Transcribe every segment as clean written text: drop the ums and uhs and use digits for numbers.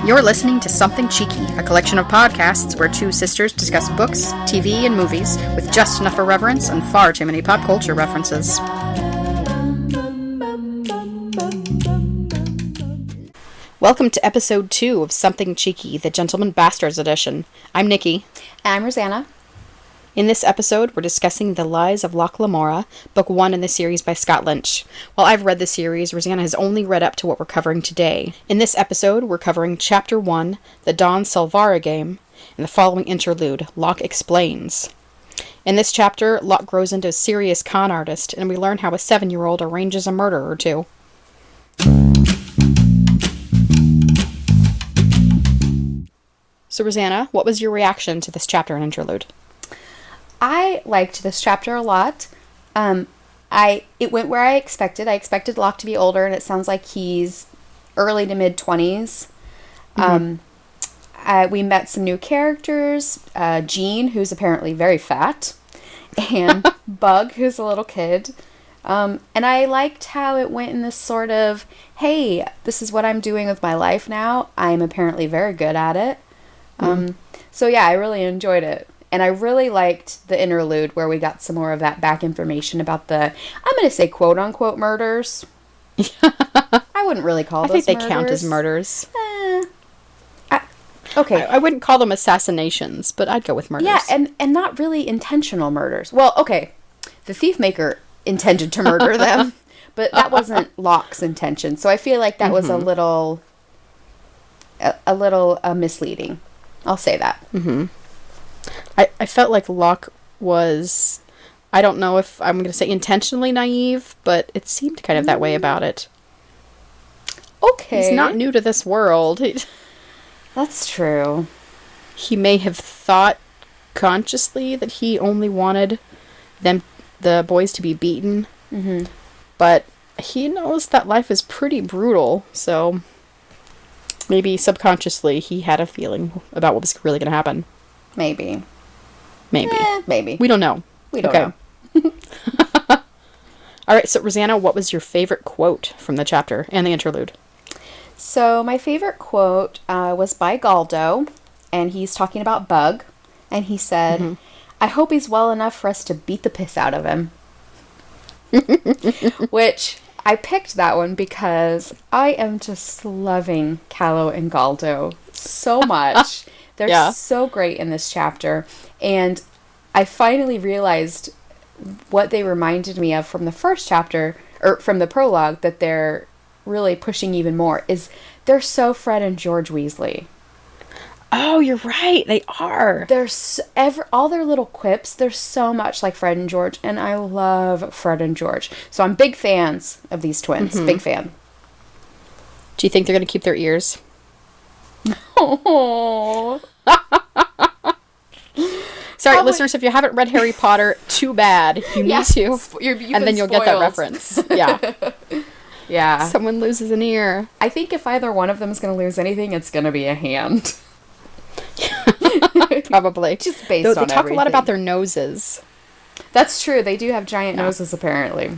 You're listening to Something Cheeky, a collection of podcasts where two sisters discuss books, TV, and movies with just enough irreverence and far too many pop culture references. Welcome to episode 2 of Something Cheeky, the Gentleman Bastards edition. I'm Nikki. And I'm Rosanna. In this episode, we're discussing The Lies of Locke Lamora, book 1 in the series by Scott Lynch. While I've read the series, Rosanna has only read up to what we're covering today. In this episode, we're covering Chapter 1, The Don Salvara Game, and the following interlude, Locke Explains. In this chapter, Locke grows into a serious con artist, and we learn how a 7-year-old arranges a murder or two. So, Rosanna, what was your reaction to this chapter and interlude? I liked this chapter a lot. It went where I expected. I expected Locke to be older, and it sounds like he's early to mid-20s. We met some new characters. Jean, who's apparently very fat, and Bug, who's a little kid. And I liked how it went in this sort of, hey, this is what I'm doing with my life now. I'm apparently very good at it. So yeah, I really enjoyed it. And I really liked the interlude where we got some more of that back information about the, I'm going to say quote-unquote murders. I wouldn't really call those murders. I think they count as murders. Okay. I wouldn't call them assassinations, but I'd go with murders. Yeah, and not really intentional murders. Well, okay, the thief maker intended to murder them, but that wasn't Locke's intention. So I feel like that was a little misleading. I'll say that. I felt like Locke was, I don't know if I'm going to say intentionally naive, but it seemed kind of that way about it. Okay. He's not new to this world. That's true. He may have thought consciously that he only wanted the boys to be beaten. But he knows that life is pretty brutal, so maybe subconsciously he had a feeling about what was really going to happen. Maybe. Maybe. We don't know. We don't know. All right, so Rosanna, what was your favorite quote from the chapter and the interlude? So my favorite quote was by Galdo, and he's talking about Bug, and he said, I hope he's well enough for us to beat the piss out of him. Which, I picked that one because I am just loving Callow and Galdo so much. They're so great in this chapter. And I finally realized what they reminded me of from the first chapter, or from the prologue, that they're really pushing even more, is they're so Fred and George Weasley. Oh, you're right. They are. They're all their little quips, they're so much like Fred and George. And I love Fred and George. So I'm big fans of these twins. Big fan. Do you think they're going to keep their ears? Oh. Sorry, listeners, if you haven't read Harry Potter, too bad. You need to. And then you'll get that reference. Yeah. Yeah. Someone loses an ear. I think if either one of them is going to lose anything, it's going to be a hand. Probably. Just based on everything. They talk a lot about their noses. That's true. They do have giant noses, apparently.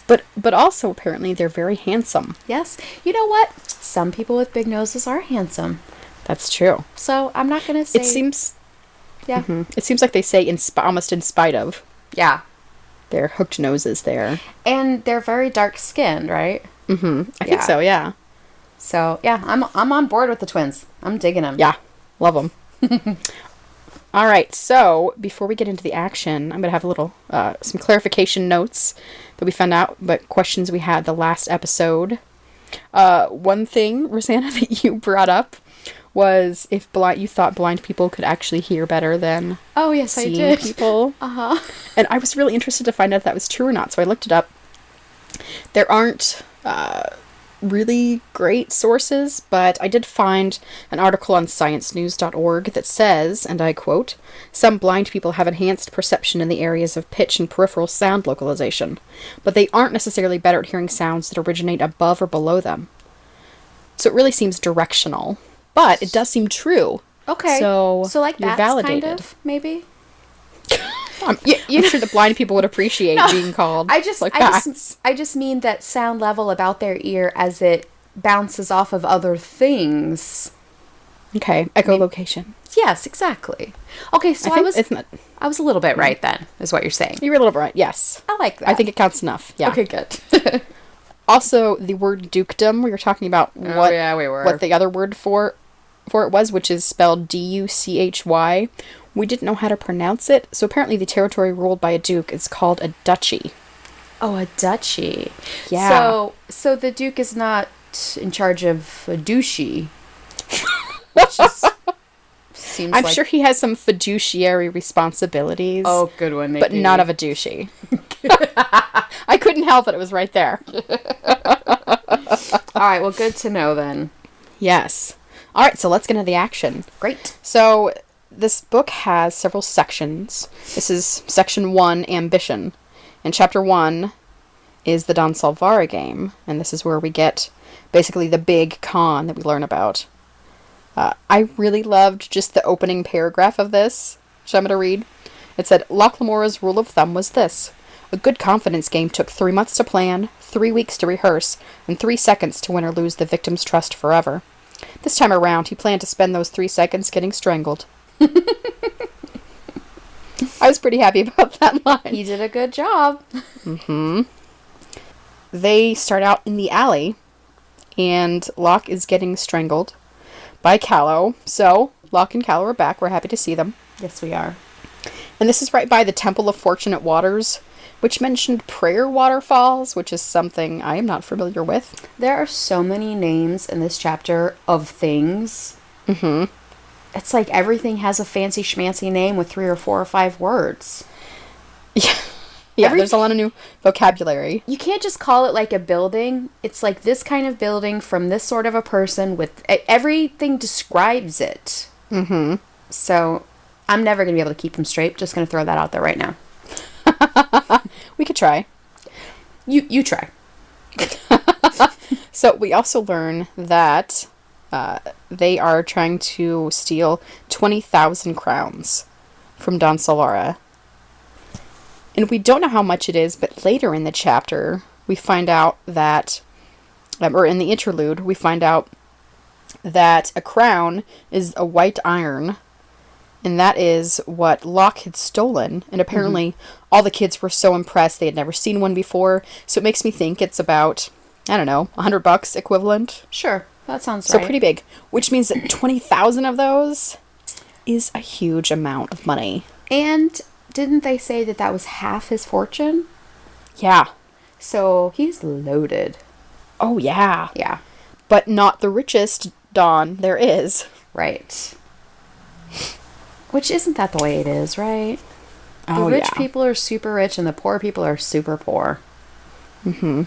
But also, apparently, they're very handsome. Yes. You know what? Some people with big noses are handsome. That's true. So, I'm not going to say... It seems... Yeah. It seems like they say almost in spite of. Yeah. Their hooked noses there. And they're very dark-skinned, right? I think so, yeah. So, yeah, I'm on board with the twins. I'm digging them. Yeah. Love them. All right, so before we get into the action, I'm going to have a little, some clarification notes that we found out, but questions we had the last episode. One thing, Rosanna, that you brought up was if you thought blind people could actually hear better than seeing people. And I was really interested to find out if that was true or not, so I looked it up. There aren't really great sources, but I did find an article on sciencenews.org that says, and I quote, some blind people have enhanced perception in the areas of pitch and peripheral sound localization, but they aren't necessarily better at hearing sounds that originate above or below them. So it really seems directional, but it does seem true. Okay. So like you're that's validated. kind of, maybe? I'm sure the blind people would appreciate being called I just mean that sound level about their ear as it bounces off of other things. Okay, echolocation. Yes, exactly. Okay, so I was a little bit right then, is what you're saying. You were a little bit right, yes. I like that. I think it counts enough, yeah. Okay, good. Also, the word dukedom, we were talking about what the other word for it was, which is spelled D-U-C-H-Y. We didn't know how to pronounce it, so apparently the territory ruled by a duke is called a duchy. Oh, a duchy. Yeah. So the duke is not in charge of a duchy. Which is, I'm sure he has some fiduciary responsibilities. Oh, good one, Nikki. But not of a douchey. I couldn't help it. It was right there. All right, well, good to know then. Yes. All right, so let's get into the action. Great. So this book has several sections. This is section 1, Ambition. And chapter 1 is the Don Salvara Game. And this is where we get basically the big con that we learn about. I really loved just the opening paragraph of this, which I'm going to read. It said, Locke Lamora's rule of thumb was this. A good confidence game took 3 months to plan, 3 weeks to rehearse, and 3 seconds to win or lose the victim's trust forever. This time around, he planned to spend those 3 seconds getting strangled. I was pretty happy about that line. He did a good job. Mm-hmm. They start out in the alley, and Locke is getting strangled by Callow. So, Locke and Callow are back. We're happy to see them. Yes, we are. And this is right by the Temple of Fortunate Waters, which mentioned prayer waterfalls, which is something I am not familiar with. There are so many names in this chapter of things. Mm-hmm. It's like everything has a fancy schmancy name with 3 or 4 or 5 words. Yeah, there's a lot of new vocabulary. You can't just call it like a building. It's like this kind of building from this sort of a person with... Everything describes it. Mm-hmm. So, I'm never going to be able to keep them straight. Just going to throw that out there right now. We could try. You try. So, we also learn that they are trying to steal 20,000 crowns from Don Salvara. And we don't know how much it is, but later in the chapter, we find out that, or in the interlude, we find out that a crown is a white iron, and that is what Locke had stolen. And apparently, all the kids were so impressed they had never seen one before. So it makes me think it's about, I don't know, $100 equivalent. Sure, that sounds right. So pretty big, which means that 20,000 of those is a huge amount of money. And didn't they say that that was half his fortune? Yeah. So he's loaded. Oh, yeah. Yeah. But not the richest Don there is. Right. Which isn't that the way it is, right? Oh, the rich people are super rich and the poor people are super poor. Mm-hmm.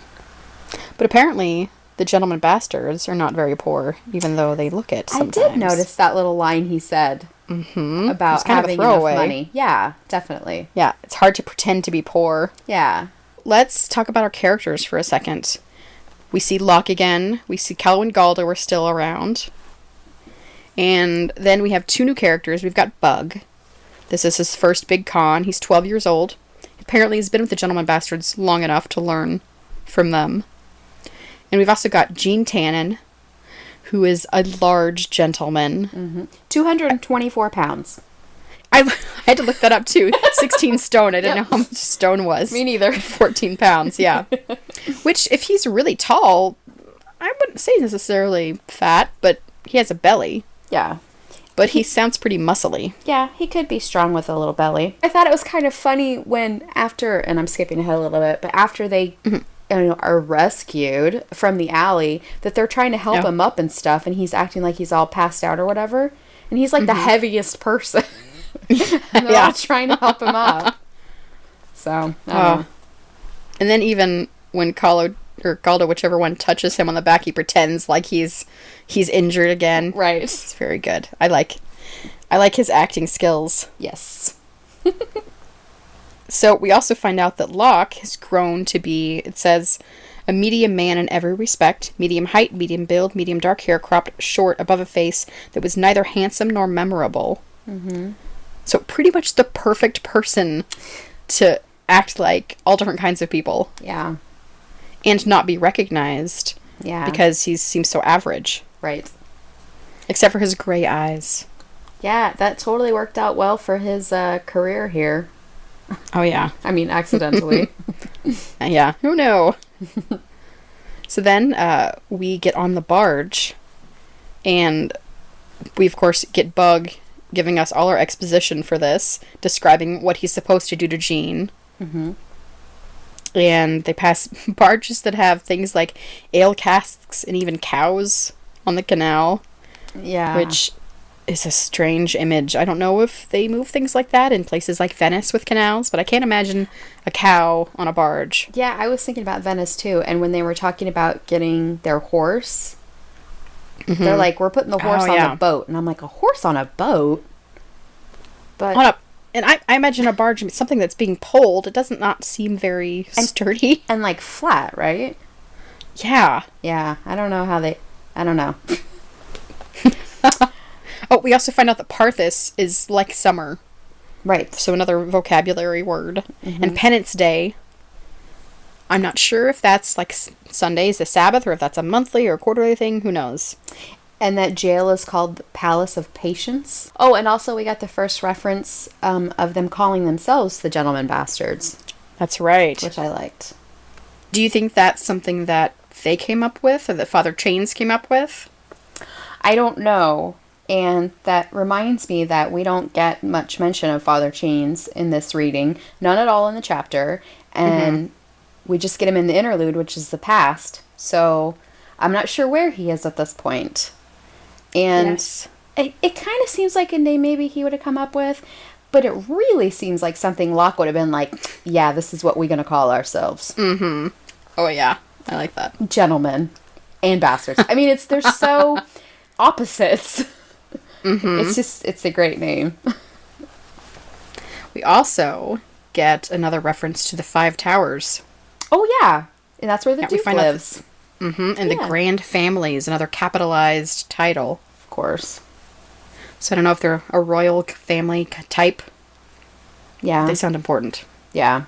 But apparently, the gentleman bastards are not very poor, even though they look it sometimes. I did notice that little line he said. Mm-hmm. About having enough money. Yeah, definitely. Yeah, it's hard to pretend to be poor. Yeah. Let's talk about our characters for a second. We see Locke again. We see Callow and Galdo are still around. And then we have 2 new characters. We've got Bug. This is his first big con. He's 12 years old. Apparently he's been with the Gentleman Bastards long enough to learn from them. And we've also got Gene Tannen, who is a large gentleman. Mm-hmm. 224 pounds. I had to look that up too. 16 stone. I didn't know how much stone was. Me neither. 14 pounds, yeah. Which, if he's really tall, I wouldn't say necessarily fat, but he has a belly. Yeah. But he sounds pretty muscly. Yeah, he could be strong with a little belly. I thought it was kind of funny when after, and I'm skipping ahead a little bit, but after they are rescued from the alley, that they're trying to help him up and stuff, and he's acting like he's all passed out or whatever. And he's like the heaviest person. And they're all trying to help him up. So, I don't know. And then even when Galdo, whichever one, touches him on the back, he pretends like he's injured again. Right. It's very good. I like his acting skills. Yes. So we also find out that Locke has grown to be, it says, a medium man in every respect. Medium height, medium build, medium dark hair, cropped short above a face that was neither handsome nor memorable. Mm-hmm. So pretty much the perfect person to act like all different kinds of people. Yeah. And not be recognized. Yeah. Because he seems so average. Right. Except for his gray eyes. Yeah, that totally worked out well for his career here. Oh, yeah. I mean, accidentally. Yeah. Who knew? So then we get on the barge, and we, of course, get Bug giving us all our exposition for this, describing what he's supposed to do to Jean. Mm-hmm. And they pass barges that have things like ale casks and even cows on the canal. Yeah. Which is a strange image. I don't know if they move things like that in places like Venice with canals, but I can't imagine a cow on a barge. Yeah, I was thinking about Venice too, and when they were talking about getting their horse, they're like, we're putting the horse on a boat. And I'm like, a horse on a boat? But and I imagine a barge, something that's being pulled. It doesn't not seem very sturdy. And like flat, right? Yeah. Yeah, I don't know. Oh, we also find out that Parthas is like summer. Right. So another vocabulary word. Mm-hmm. And Penance Day, I'm not sure if that's like Sunday's the Sabbath or if that's a monthly or quarterly thing. Who knows? And that jail is called the Palace of Patience. Oh, and also we got the first reference of them calling themselves the Gentlemen Bastards. That's right. Which I liked. Do you think that's something that they came up with or that Father Chains came up with? I don't know. And that reminds me that we don't get much mention of Father Chains in this reading. None at all in the chapter. And we just get him in the interlude, which is the past. So I'm not sure where he is at this point. And yes. it kind of seems like a name maybe he would have come up with. But it really seems like something Locke would have been like, yeah, this is what we're going to call ourselves. Mm-hmm. Oh, yeah. I like that. Gentlemen and bastards. I mean, they're so opposites. Mm-hmm. It's a great name. We also get another reference to the Five Towers. Oh, yeah. And that's where the Duke lives. And the Grand Family is another capitalized title. Of course. So I don't know if they're a royal family type. Yeah. They sound important. Yeah.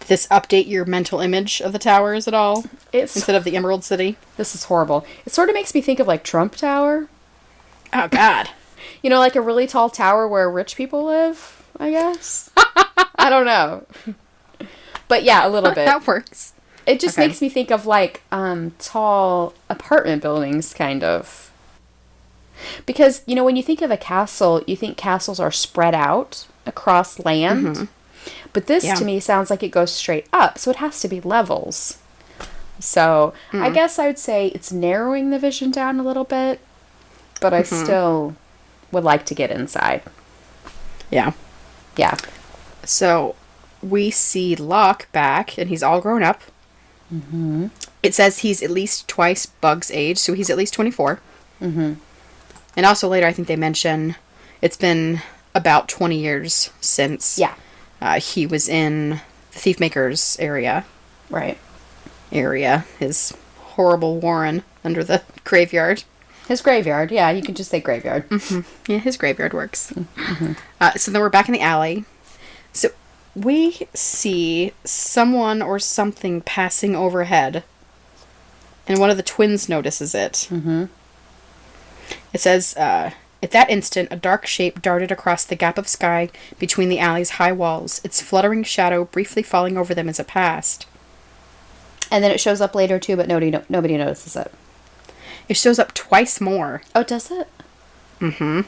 Did this update your mental image of the towers at all? Instead of the Emerald City? This is horrible. It sort of makes me think of like Trump Tower. Oh, God. You know, like a really tall tower where rich people live, I guess. I don't know. But yeah, a little bit. That works. It just makes me think of like tall apartment buildings, kind of. Because, you know, when you think of a castle, you think castles are spread out across land. Mm-hmm. But this, to me, sounds like it goes straight up. So it has to be levels. So I guess I would say it's narrowing the vision down a little bit. But I still would like to get inside. Yeah. Yeah. So we see Locke back, and he's all grown up. Mm-hmm. It says he's at least twice Bug's age, so he's at least 24. Mm-hmm. And also later, I think they mention it's been about 20 years since he was in the Thiefmaker's area. Right. His horrible warren under the graveyard. His graveyard, yeah, you can just say graveyard. Mm-hmm. Yeah, his graveyard works. Mm-hmm. So then we're back in the alley. So we see someone or something passing overhead. And one of the twins notices it. Mm-hmm. It says, at that instant, a dark shape darted across the gap of sky between the alley's high walls, its fluttering shadow briefly falling over them as it passed. And then it shows up later, too, but nobody notices it. It shows up twice more. Oh, does it? Mm-hmm.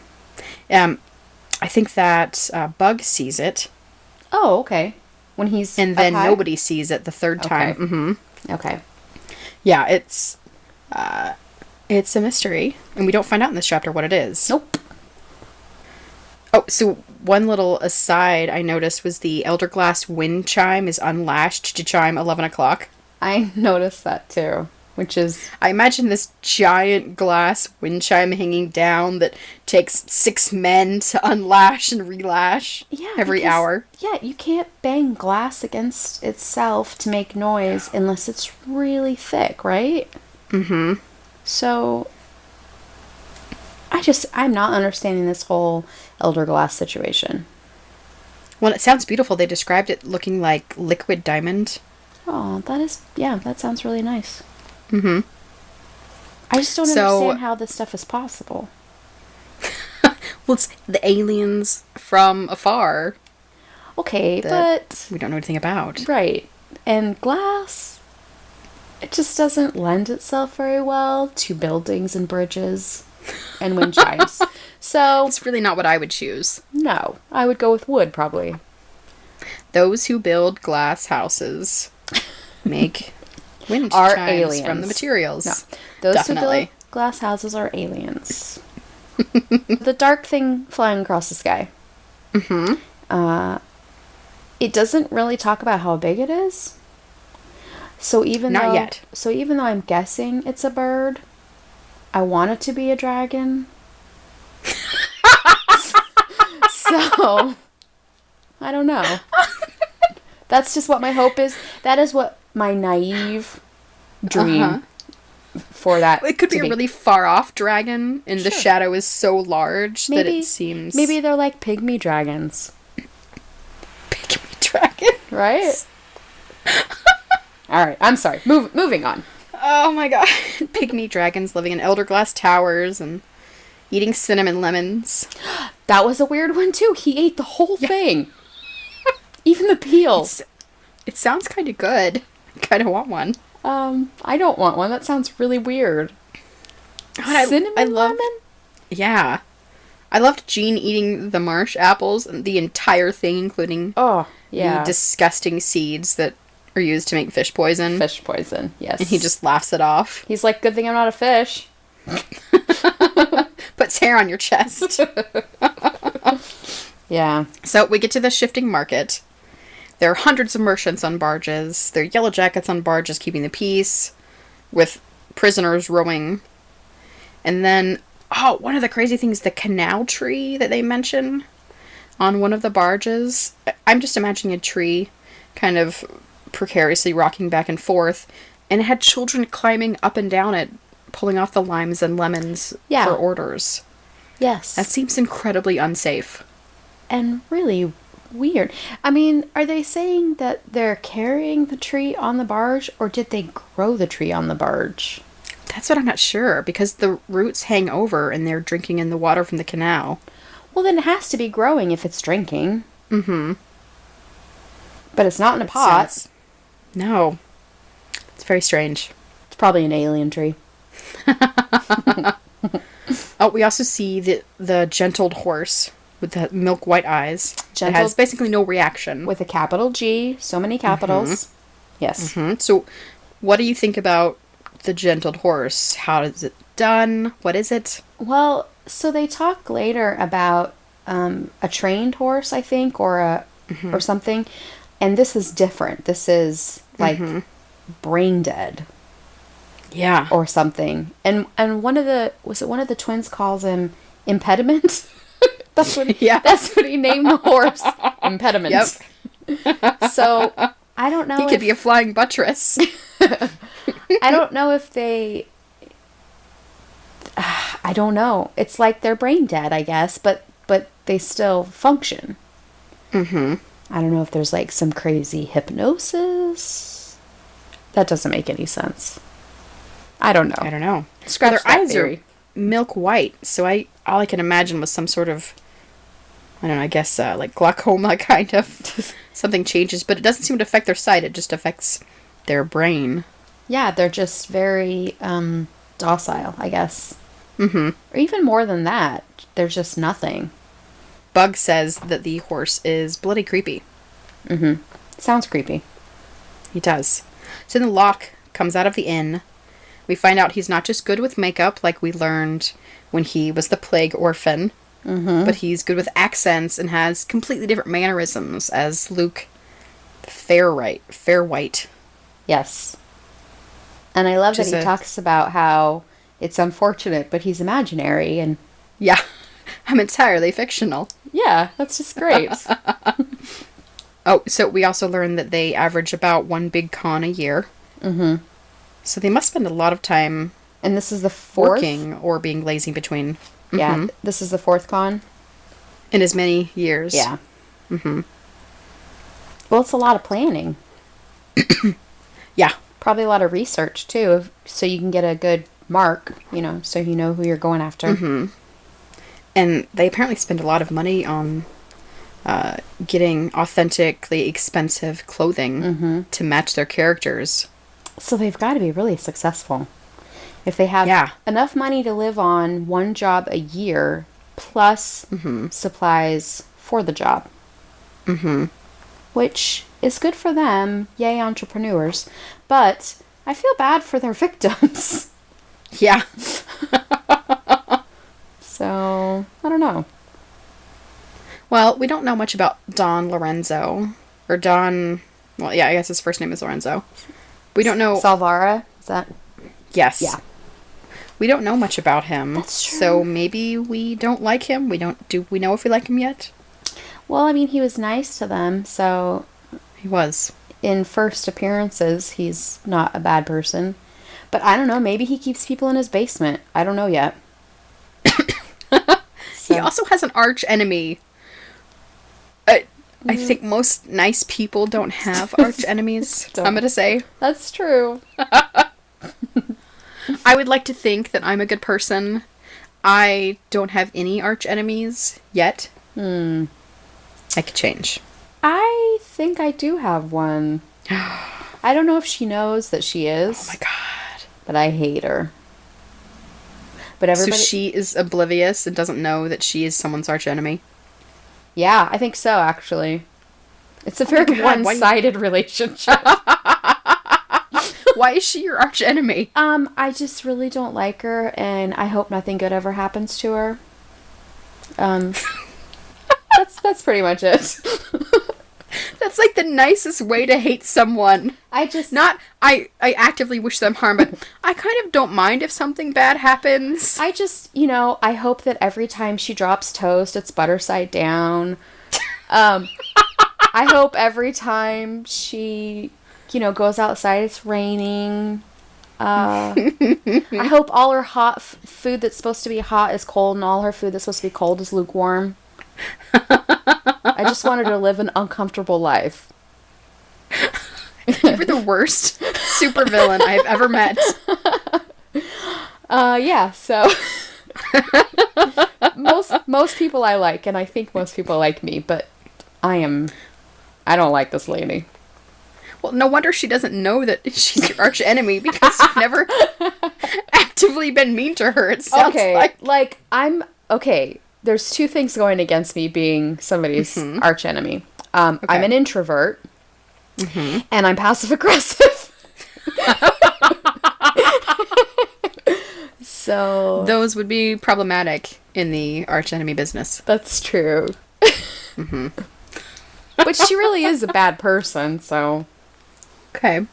I think that Bug sees it. Oh, okay. When he's and then nobody sees it the third time. Mm-hmm. Okay. Yeah, it's a mystery, and we don't find out in this chapter what it is. Nope. Oh, so one little aside I noticed was the Elder Glass wind chime is unlashed to chime 11 o'clock. I noticed that too. Which is... I imagine this giant glass wind chime hanging down that takes 6 men to unlash and relash every hour. Yeah, you can't bang glass against itself to make noise unless it's really thick, right? Mm-hmm. So, I'm not understanding this whole Elder Glass situation. Well, it sounds beautiful. They described it looking like liquid diamond. Oh, that sounds really nice. Mm-hmm. I just don't understand how this stuff is possible. Well, it's the aliens from afar. Okay, but... we don't know anything about. Right. And glass, it just doesn't lend itself very well to buildings and bridges and wind chimes. So... it's really not what I would choose. No. I would go with wood, probably. Those who build glass houses make wind are chimes aliens from the materials. No. Those Definitely. who build glass houses are aliens. The dark thing flying across the sky. Mm-hmm. It doesn't really talk about how big it is. So even Not though, yet. So even though I'm guessing it's a bird, I want it to be a dragon. So I don't know. That's just what my hope is. That is what my naive dream for that. It could be a really far off dragon, and the shadow is so large that it seems... maybe they're like pygmy dragons. Pygmy dragon? Right? Alright, I'm sorry. Moving on. Oh my god. Pygmy dragons living in elderglass towers and eating cinnamon lemons. That was a weird one too. He ate the whole thing. Even the peel. It sounds kind of good. I kind of want one. I don't want one. That sounds really weird. Cinnamon lemon? Yeah. I loved Jean eating the marsh apples, and the entire thing, including the disgusting seeds that are used to make fish poison. Fish poison, yes. And he just laughs it off. He's like, good thing I'm not a fish. Puts hair on your chest. Yeah. So we get to the shifting market. There are hundreds of merchants on barges. There are yellow jackets on barges keeping the peace, with prisoners rowing. And then, one of the crazy things, the canal tree that they mention on one of the barges. I'm just imagining a tree kind of precariously rocking back and forth, and it had children climbing up and down it, pulling off the limes and lemons for orders. Yes. That seems incredibly unsafe. And really weird. I mean, are they saying that they're carrying the tree on the barge, or did they grow the tree on the barge? That's what I'm not sure, because the roots hang over and they're drinking in the water from the canal. Well, then it has to be growing if it's drinking. Mm-hmm. But it's not in a pot. No. It's very strange. It's probably an alien tree. We also see the gentled horse with the milk white eyes. It has basically no reaction. With a capital G, so many capitals. Mm-hmm. Yes. Mm-hmm. So, what do you think about the gentled horse? How is it done? What is it? Well, so they talk later about a trained horse, I think, or something. And this is different. This is like brain dead. Yeah. Or something. And one of the twins calls him Impediment? That's what he named the horse. Impediment. Yep. So I don't know. He could be a flying buttress. I don't know if they. I don't know. It's like they're brain dead, I guess, but they still function. Mm-hmm. I don't know if there's like some crazy hypnosis. That doesn't make any sense. I don't know. Scratch their eyes theory. Are milk white, so all I can imagine was some sort of, I don't know, I guess like glaucoma kind of something changes, but it doesn't seem to affect their sight. It just affects their brain. Yeah, they're just very docile, I guess. Mm-hmm. Or even more than that. There's just nothing. Bug says that the horse is bloody creepy. Mm-hmm. Sounds creepy. He does. So then Locke comes out of the inn. We find out he's not just good with makeup, like we learned when he was the plague orphan, but he's good with accents and has completely different mannerisms as Luke Fairwhite. Yes. And I love that he talks about how it's unfortunate, but he's imaginary, and... Yeah, I'm entirely fictional. Yeah, that's just great. So we also learned that they average about one big con a year. Mm-hmm. So they must spend a lot of time... And this is the fourth? Working or being lazy between. Mm-hmm. Yeah, this is the fourth con? In as many years. Yeah. Mm-hmm. Well, it's a lot of planning. Yeah. Probably a lot of research, too, so you can get a good mark, so you know who you're going after. Mm-hmm. And they apparently spend a lot of money on getting authentically expensive clothing to match their characters. So they've got to be really successful. If they have enough money to live on one job a year, plus supplies for the job. Mm-hmm. Which is good for them. Yay, entrepreneurs. But I feel bad for their victims. Yeah. So, I don't know. Well, we don't know much about Don Lorenzo. Or Don... Well, yeah, I guess his first name is Lorenzo. We don't know... Salvara? Is that... Yes. Yeah. We don't know much about him. That's true. So maybe we don't like him. Do we know if we like him yet? Well, I mean, he was nice to them, so... He was. In first appearances, he's not a bad person. But I don't know, maybe he keeps people in his basement. I don't know yet. He also has an arch enemy. I think most nice people don't have arch enemies, I'm going to say. That's true. I would like to think that I'm a good person. I don't have any arch enemies yet. I could change. I think I do have one. I don't know if she knows that she is. Oh my god. But I hate her. But everybody... So she is oblivious and doesn't know that she is someone's arch enemy? Yeah, I think so, actually. It's a very one-sided relationship. Why is she your arch enemy? I just really don't like her, and I hope nothing good ever happens to her. That's pretty much it. That's like the nicest way to hate someone. I actively wish them harm, but I kind of don't mind if something bad happens. I just, I hope that every time she drops toast, it's butter side down. I hope every time she, goes outside, it's raining. I hope all her hot food that's supposed to be hot is cold, and all her food that's supposed to be cold is lukewarm. I just want her to live an uncomfortable life. You're the worst supervillain I've ever met. Yeah, so... most people I like, and I think most people like me, but I don't like this lady. Well, no wonder she doesn't know that she's your arch enemy, because you've never actively been mean to her, it sounds like. Okay, there's two things going against me being somebody's arch enemy. I'm an introvert, and I'm passive-aggressive. So... Those would be problematic in the arch enemy business. That's true. But she really is a bad person, so... Okay.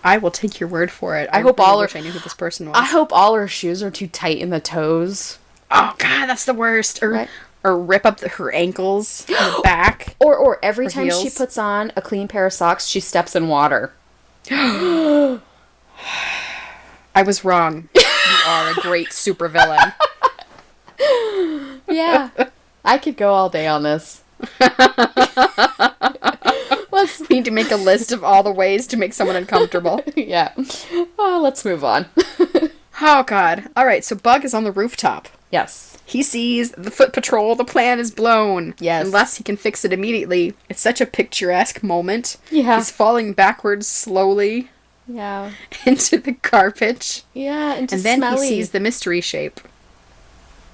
I will take your word for it. I wish I knew who this person was. I hope all her shoes are too tight in the toes. Oh, God, that's the worst. Or rip up her ankles in the back. Or every time she puts on a clean pair of socks, she steps in water. I was wrong. You are a great supervillain. Yeah. I could go all day on this. We need to make a list of all the ways to make someone uncomfortable. Yeah. Let's move on. Oh, God. All right, so Bug is on the rooftop. Yes. He sees the foot patrol. The plan is blown. Yes. Unless he can fix it immediately. It's such a picturesque moment. Yeah. He's falling backwards slowly. Yeah. Into the garbage. Yeah, and then he sees the mystery shape.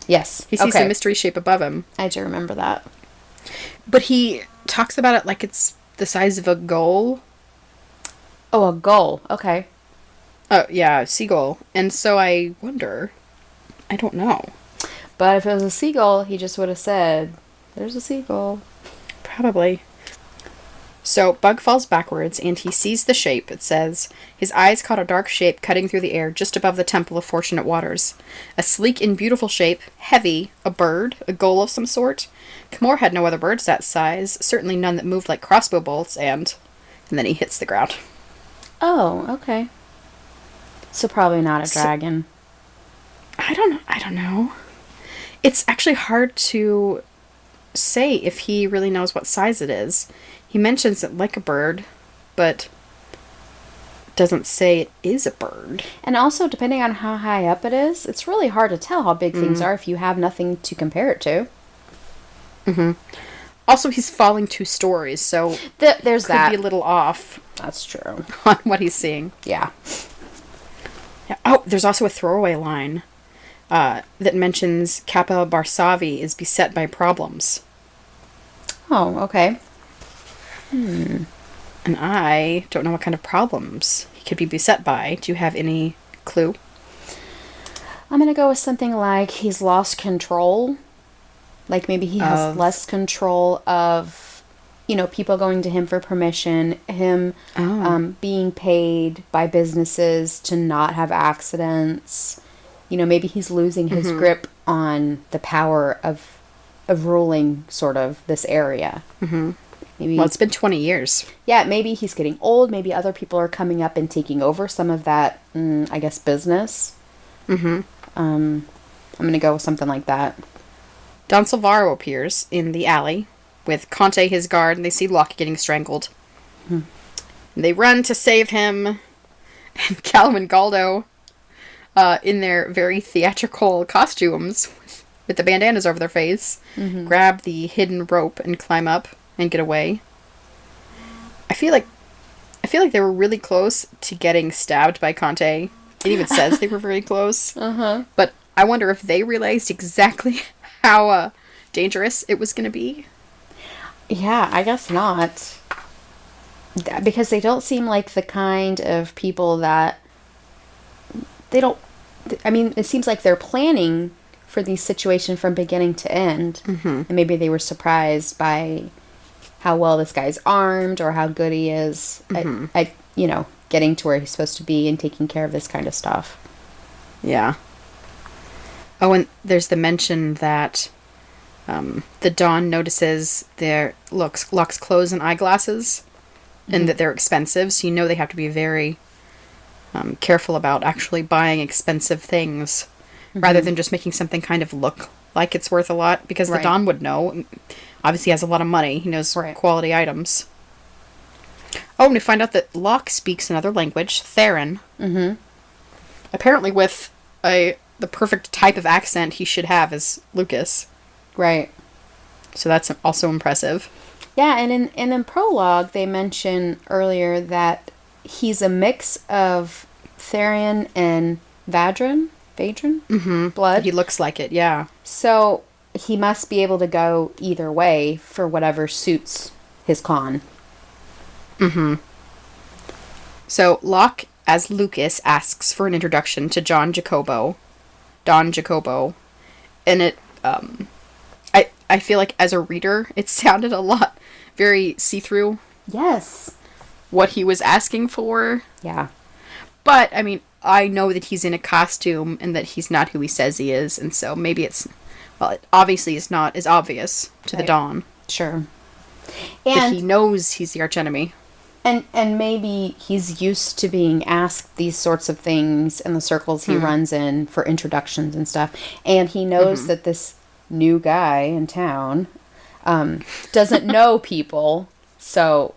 Yes. He sees the mystery shape above him. I do remember that. But he talks about it like it's the size of a gull. Oh, a gull. Okay. Oh, yeah, seagull. And so I wonder... I don't know. But if it was a seagull, he just would have said, there's a seagull. Probably. So Bug falls backwards, and he sees the shape. It says, his eyes caught a dark shape cutting through the air just above the Temple of Fortunate Waters. A sleek and beautiful shape, heavy, a bird, a gull of some sort. Camor had no other birds that size, certainly none that moved like crossbow bolts, and then he hits the ground. Oh, okay. So probably not a dragon. I don't know. It's actually hard to say if he really knows what size it is. He mentions it like a bird, but doesn't say it is a bird. And also, depending on how high up it is, it's really hard to tell how big things are if you have nothing to compare it to. Mm-hmm. Also, he's falling 2 stories, so there's that. Could be a little off. That's true. On what he's seeing. Yeah. Oh, there's also a throwaway line that mentions Kappa Barsavi is beset by problems. Oh, okay. And I don't know what kind of problems he could be beset by. Do you have any clue? I'm going to go with something like he's lost control. Like maybe he has less control of, people going to him for permission, him being paid by businesses to not have accidents. Maybe he's losing his grip on the power of ruling sort of this area. Mm-hmm. Maybe, well, it's been 20 years. Yeah, maybe he's getting old. Maybe other people are coming up and taking over some of that, I guess, business. Mm-hmm. I'm going to go with something like that. Don Salvara appears in the alley with Conte, his guard, and they see Locke getting strangled. And they run to save him. And Callum and Galdo, in their very theatrical costumes, with the bandanas over their face, grab the hidden rope and climb up and get away. I feel like they were really close to getting stabbed by Conte. It even says they were very close. But I wonder if they realized exactly how dangerous it was going to be. Yeah, I guess not. Because they don't seem like the kind of people that... it seems like they're planning for these situations from beginning to end. And maybe they were surprised by how well this guy's armed or how good he is at getting to where he's supposed to be and taking care of this kind of stuff. Yeah. Oh, and there's the mention that the Don notices Locke's clothes and eyeglasses, and that they're expensive, so they have to be very careful about actually buying expensive things, rather than just making something kind of look like it's worth a lot, because the Don would know. Obviously, he has a lot of money. He knows quality items. Oh, and we find out that Locke speaks another language, Theron. Apparently with the perfect type of accent he should have as Lucas. Right. So that's also impressive. Yeah, and in prologue, they mention earlier that he's a mix of Therian and Vadran blood. He looks like it, yeah. So he must be able to go either way for whatever suits his con. So Locke, as Lucas, asks for an introduction to Don Jacobo. And it, I feel like as a reader, it sounded a lot very see-through. Yes. What he was asking for. Yeah. But, I know that he's in a costume and that he's not who he says he is, and so maybe it obviously is not as obvious to the Don. Sure. And he knows he's the archenemy. And maybe he's used to being asked these sorts of things in the circles he runs in for introductions and stuff. And he knows that this new guy in town doesn't know people, so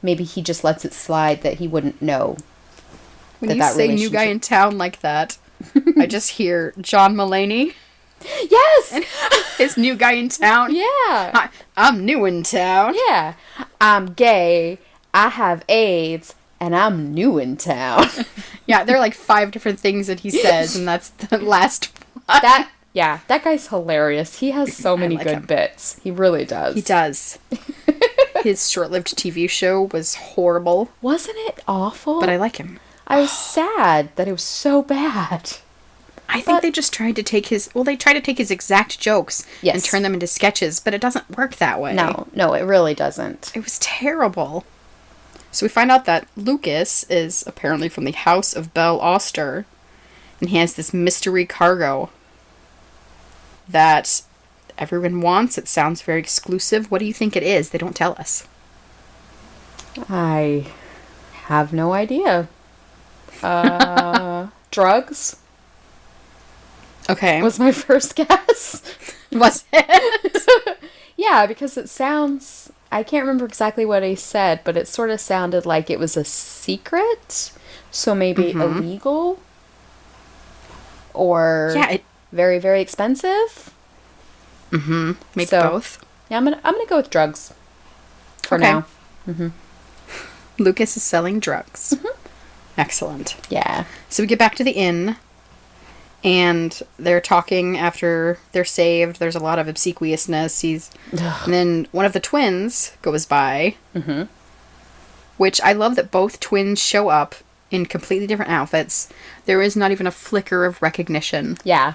maybe he just lets it slide that he wouldn't know. When you say new guy in town like that, I just hear John Mulaney. Yes! His new guy in town. Yeah. I'm new in town. Yeah. I'm gay, I have AIDS, and I'm new in town. Yeah, there are like 5 different things that he says, and that's the last one. That guy's hilarious. He has so many good bits. He really does. He does. His short-lived TV show was horrible. Wasn't it awful? But I like him. I was sad that it was so bad. I think they just tried to take they try to take his exact jokes and turn them into sketches, but it doesn't work that way. No, it really doesn't. It was terrible. So we find out that Lucas is apparently from the House of Bel Auster, and he has this mystery cargo that everyone wants. It sounds very exclusive. What do you think it is? They don't tell us. I have no idea. Drugs? Okay. Was my first guess. Was it? Yeah, because it sounds... I can't remember exactly what he said, but it sort of sounded like it was a secret. So maybe illegal? Or very, very expensive? Maybe both. Yeah, I'm gonna go with drugs for now. Lucas is selling drugs. Excellent. Yeah. So we get back to the inn, and they're talking after they're saved. There's a lot of obsequiousness. And then one of the twins goes by, which I love that both twins show up in completely different outfits. There is not even a flicker of recognition. Yeah.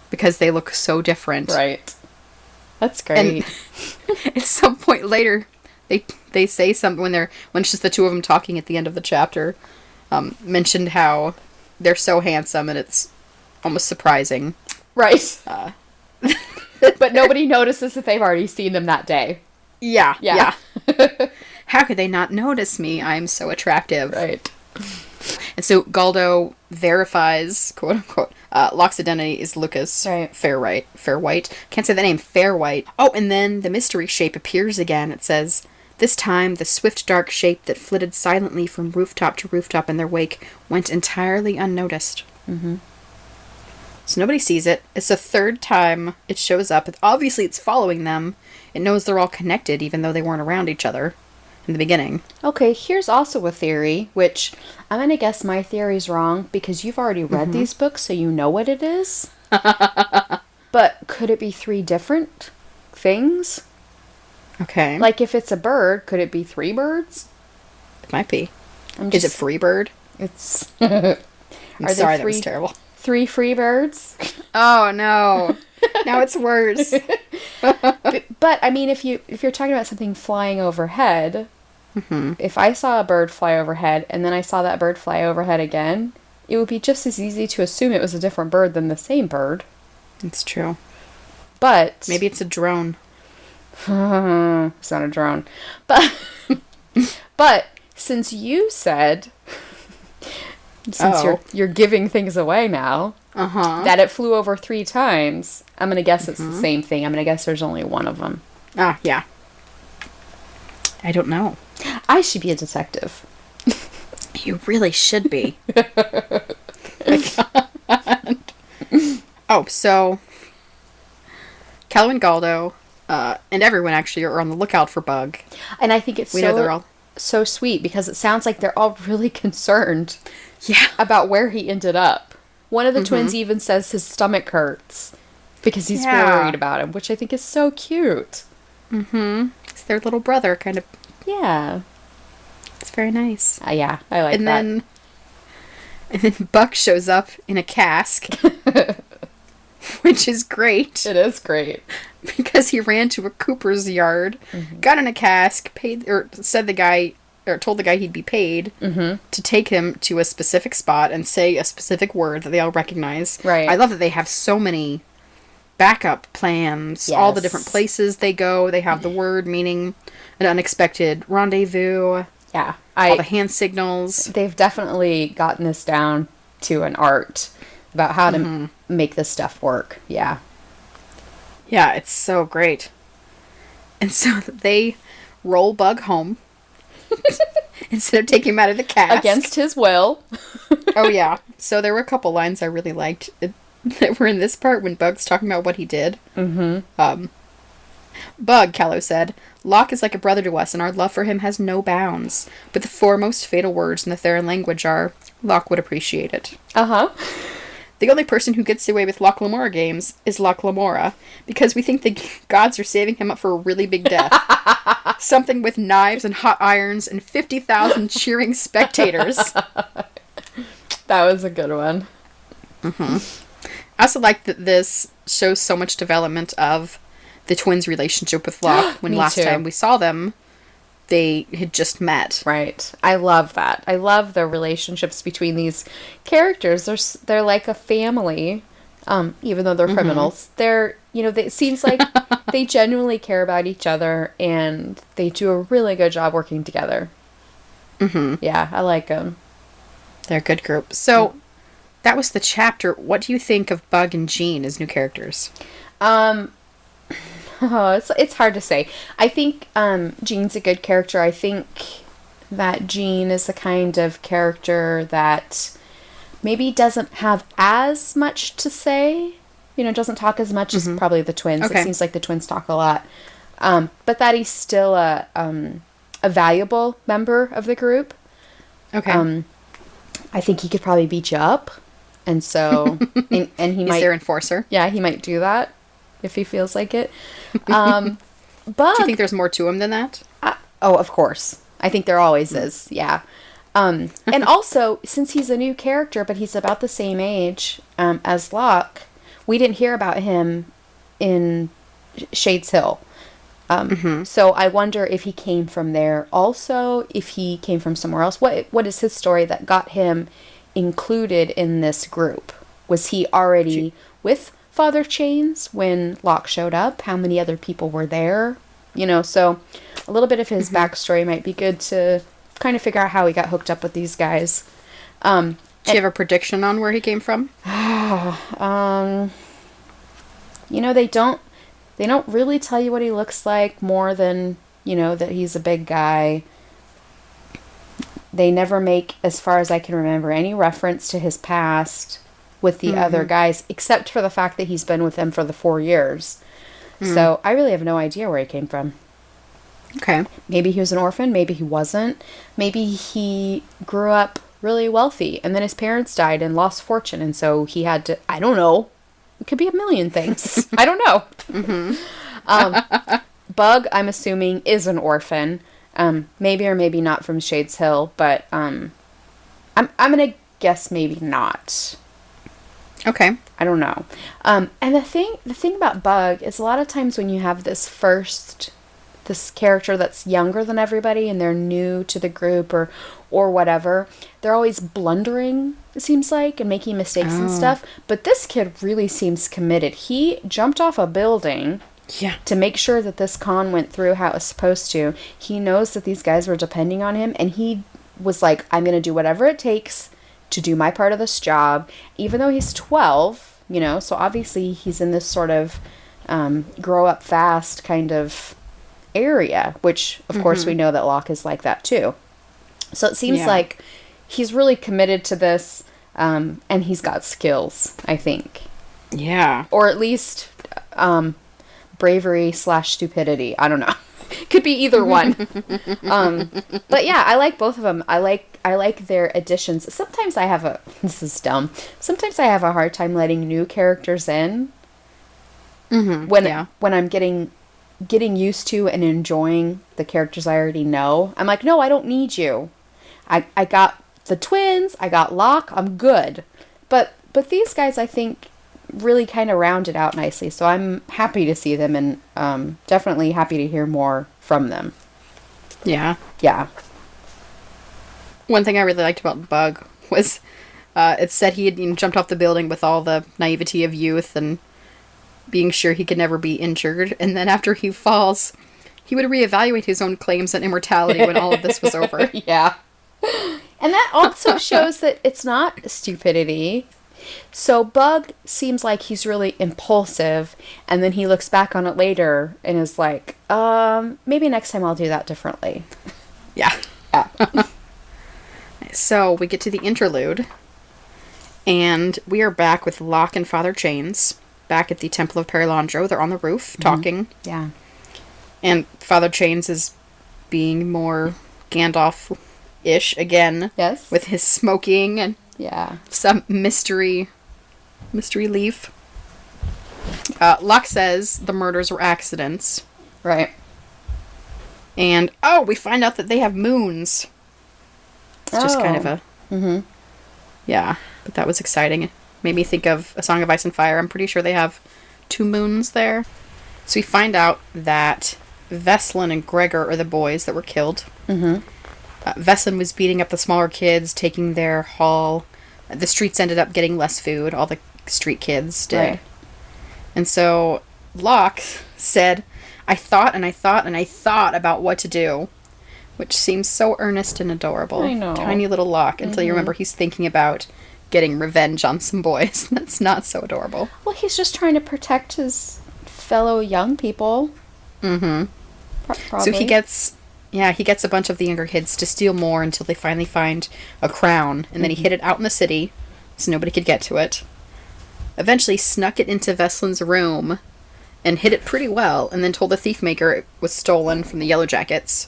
Because they look so different. Right. That's great. And at some point later, they say something when it's just the two of them talking at the end of the chapter, mentioned how they're so handsome and it's almost surprising. Right. But nobody notices that they've already seen them that day. Yeah. How could they not notice me? I'm so attractive. Right. And so Galdo verifies, quote unquote, Locke's identity is Lucas Fairwhite. Can't say the name, Fairwhite. Oh, and then the mystery shape appears again. It says, this time the swift dark shape that flitted silently from rooftop to rooftop in their wake went entirely unnoticed. So nobody sees it. It's the third time it shows up. Obviously it's following them. It knows they're all connected even though they weren't around each other in the beginning. Okay, here's also a theory, which I'm going to guess my theory's wrong because you've already read these books, so you know what it is. But could it be 3 different things? Okay. Like if it's a bird, could it be 3 birds? It might be. Is it free bird? It's... I'm sorry, that was terrible. 3 free birds? Oh, no. Now it's worse. But I mean, if you're talking about something flying overhead, if I saw a bird fly overhead and then I saw that bird fly overhead again, it would be just as easy to assume it was a different bird than the same bird. It's true. But maybe it's a drone. It's not a drone. But since you said, you're giving things away now, that it flew over 3 times, I'm going to guess it's the same thing. I'm going to guess there's only one of them. Ah, yeah. I don't know. I should be a detective. You really should be. Oh, so Callow and Galdo, and everyone actually are on the lookout for Bug. And I think it's so sweet because it sounds like they're all really concerned about where he ended up. One of the twins even says his stomach hurts because he's worried about him, which I think is so cute. It's their little brother, kind of. Yeah. It's very nice. Yeah, I like that. And then Buck shows up in a cask, which is great. It is great. Because he ran to a cooper's yard, got in a cask, told the guy he'd be paid to take him to a specific spot and say a specific word that they all recognize. Right. I love that they have so many backup plans. Yes. All the different places they go, they have the word meaning an unexpected rendezvous. Yeah. All the hand signals. They've definitely gotten this down to an art about how to make this stuff work. Yeah. Yeah, it's so great. And so they roll Bug home instead of taking him out of the cask. Against his will. Oh, yeah. So there were a couple lines I really liked that were in this part when Bug's talking about what he did. Bug, Callow said, Locke is like a brother to us, and our love for him has no bounds. But the 4 most fatal words in the Theron language are, Locke would appreciate it. The only person who gets away with Locke Lamora games is Locke Lamora, because we think the gods are saving him up for a really big death. Something with knives and hot irons and 50,000 cheering spectators. That was a good one. I also like that this shows so much development of the twins' relationship with Locke. When last time we saw them, they had just met. Right. I love that. I love the relationships between these characters. They're like a family, even though they're criminals. They're, it seems like they genuinely care about each other, and they do a really good job working together. Yeah, I like them. They're a good group. So, that was the chapter. What do you think of Bug and Jean as new characters? It's hard to say. I think Jean's a good character. I think that Jean is the kind of character that maybe doesn't have as much to say. Doesn't talk as much as probably the twins. Okay. It seems like the twins talk a lot. But that he's still a valuable member of the group. Okay. I think he could probably beat you up. And so, and he He's might... their enforcer. Yeah, he might do that if he feels like it. But do you think there's more to him than that? Oh, of course. I think there always is. Yeah. And also, since he's a new character, but he's about the same age as Locke, we didn't hear about him in Shades Hill. So I wonder if he came from there. Also, if he came from somewhere else. What is his story that got him included in this group? Was he already with Father Chains when Locke showed up? How many other people were there? So a little bit of his backstory might be good to kind of figure out how he got hooked up with these guys. Do you have a prediction on where he came from? They don't really tell you what he looks like more than, that he's a big guy. They never make, as far as I can remember, any reference to his past with the other guys, except for the fact that he's been with them for the 4 years. So I really have no idea where he came from. Okay. Maybe he was an orphan. Maybe he wasn't. Maybe he grew up really wealthy and then his parents died and lost fortune. And so he had to, I don't know. It could be a million things. I don't know. Bug, I'm assuming, is an orphan. Maybe or maybe not from Shades Hill, but I'm going to guess maybe not. Okay. I don't know. And the thing about Bug is a lot of times when you have this character that's younger than everybody and they're new to the group or whatever, they're always blundering, it seems like, and making mistakes and stuff. But this kid really seems committed. He jumped off a building to make sure that this con went through how it was supposed to. He knows that these guys were depending on him, and he was like, I'm going to do whatever it takes to do my part of this job, even though he's 12, so obviously he's in this sort of grow up fast kind of area, which of course we know that Locke is like that too. So it seems like he's really committed to this, and he's got skills, I think. Yeah. Or at least bravery / stupidity. I don't know. Could be either one. But yeah, I like both of them. I like their additions. Sometimes this is dumb. Sometimes I have a hard time letting new characters in. When I'm getting used to and enjoying the characters I already know. I'm like, no, I don't need you. I got the twins, I got Locke, I'm good. But these guys, I think, really kind of round it out nicely. So I'm happy to see them and definitely happy to hear more from them. Yeah. Yeah. One thing I really liked about Bug was it said he had jumped off the building with all the naivety of youth and being sure he could never be injured. And then after he falls, he would reevaluate his own claims on immortality when all of this was over. Yeah. And that also shows that it's not stupidity. So Bug seems like he's really impulsive, and then he looks back on it later and is like, maybe next time I'll do that differently. Yeah. So we get to the interlude, and we are back with Locke and Father Chains back at the Temple of Perilandro. They're on the roof talking. Yeah. And Father Chains is being more Gandalf-ish again. Yes. With his smoking and some mystery leaf. Locke says the murders were accidents. Right. And, we find out that they have moons. It's just kind of a... Yeah, but that was exciting. It made me think of A Song of Ice and Fire. I'm pretty sure they have 2 moons there. So we find out that Veslin and Gregor are the boys that were killed. Veslin was beating up the smaller kids, taking their haul. The streets ended up getting less food. All the street kids did. Right. And so Locke said, I thought and I thought and I thought about what to do. Which seems so earnest and adorable. I know. Tiny little Locke, until you remember he's thinking about getting revenge on some boys. That's not so adorable. Well, he's just trying to protect his fellow young people. So he gets Yeah, he gets a bunch of the younger kids to steal more until they finally find a crown, and then he hid it out in the city so nobody could get to it. Eventually snuck it into Veslin's room and hid it pretty well, and then told the thief maker it was stolen from the Yellow Jackets,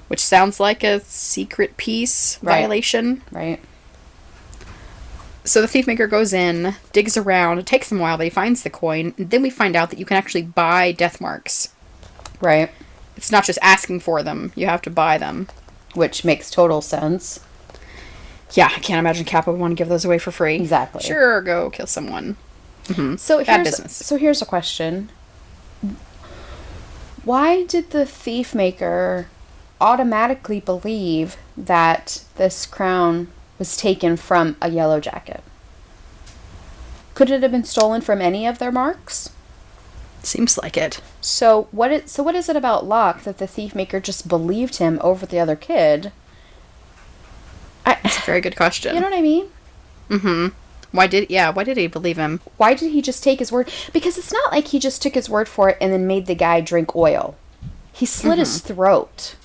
which sounds like a secret peace violation. Right. So the thief maker goes in, digs around, it takes him a while, but he finds the coin, and then we find out that you can actually buy death marks. Right. It's not just asking for them, you have to buy them. Which makes total sense. Yeah, I can't imagine Kappa would want to give those away for free. Exactly. Sure, go kill someone. Mm-hmm. So here's a question. Why did the thief maker automatically believe that this crown was taken from a Yellow Jacket? Could it have been stolen from any of their marks? Seems like it. So what is it about Locke that the thief maker just believed him over the other kid? That's a very good question. You know what I mean? Mm-hmm. Why did he believe him? Why did he just take his word? Because it's not like he just took his word for it and then made the guy drink oil. He slit his throat.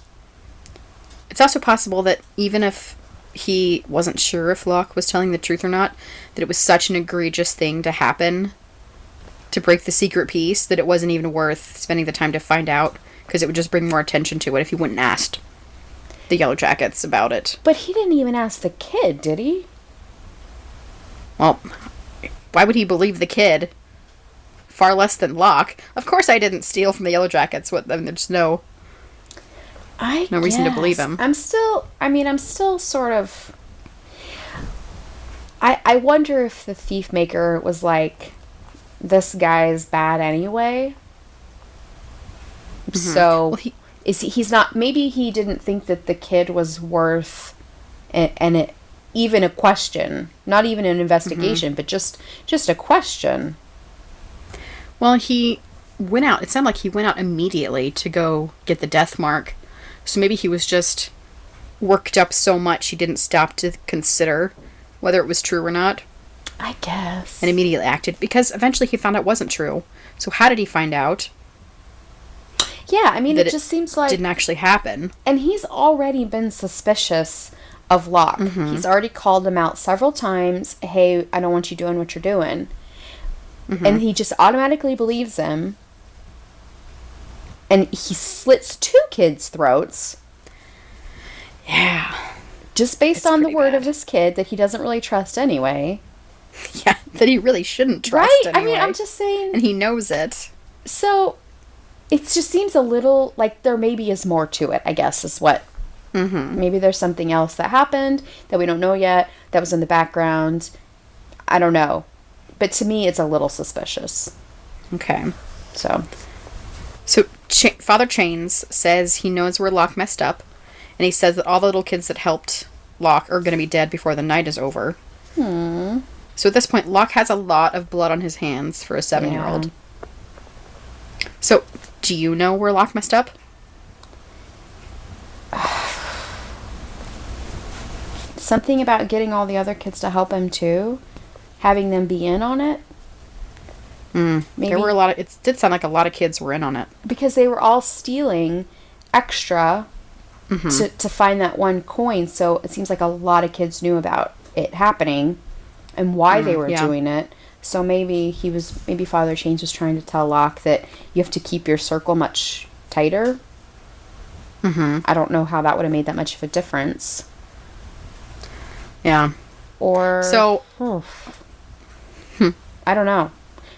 It's also possible that even if he wasn't sure if Locke was telling the truth or not, that it was such an egregious thing to happen to break the secret peace that it wasn't even worth spending the time to find out, because it would just bring more attention to it if he wouldn't asked the Yellow Jackets about it. But he didn't even ask the kid, did he? Well, why would he believe the kid? Far less than Locke. Of course I didn't steal from the Yellow Jackets. There's no reason to believe him. I'm still sort of... I wonder if the thief maker was like, this guy's bad anyway. Mm-hmm. So, well, he's not... Maybe he didn't think that the kid was worth even a question. Not even an investigation, but just a question. Well, he went out. It sounded like he went out immediately to go get the death mark. So maybe he was just worked up so much he didn't stop to consider whether it was true or not. I guess. And immediately acted, because eventually he found out it wasn't true. So how did he find out? Yeah, I mean, it just seems like... didn't actually happen. And he's already been suspicious of Locke. Mm-hmm. He's already called him out several times. Hey, I don't want you doing what you're doing. Mm-hmm. And he just automatically believes him. And he slits 2 kids' throats. Yeah. Just based on the word of this kid that he doesn't really trust anyway. Yeah, that he really shouldn't trust anyway. I mean, I'm just saying... And he knows it. So, it just seems a little like there maybe is more to it, I guess, is what... Mm-hmm. Maybe there's something else that happened that we don't know yet, that was in the background. I don't know. But to me, it's a little suspicious. Okay. So Father Chains says he knows where Locke messed up, and he says that all the little kids that helped Locke are going to be dead before the night is over. So at this point, Locke has a lot of blood on his hands for a 7-year-old. Yeah. So, do you know where Locke messed up? Something about getting all the other kids to help him too? Having them be in on it? Maybe. There were it did sound like a lot of kids were in on it. Because they were all stealing extra to find that one coin, so it seems like a lot of kids knew about it happening and why they were doing it. So maybe Father Chains was trying to tell Locke that you have to keep your circle much tighter. I don't know how that would have made that much of a difference. Yeah. Or... So... I don't know.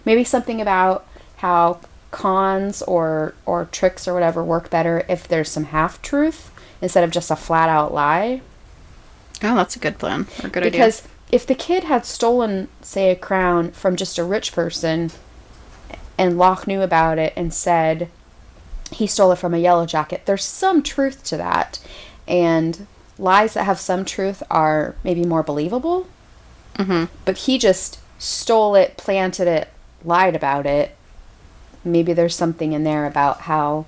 Maybe something about how cons or tricks or whatever work better if there's some half-truth instead of just a flat-out lie. Oh, that's a good plan. Or good idea. Because if the kid had stolen, say, a crown from just a rich person and Locke knew about it and said he stole it from a Yellow Jacket, there's some truth to that. And lies that have some truth are maybe more believable. But he just stole it, planted it, lied about it. Maybe there's something in there about how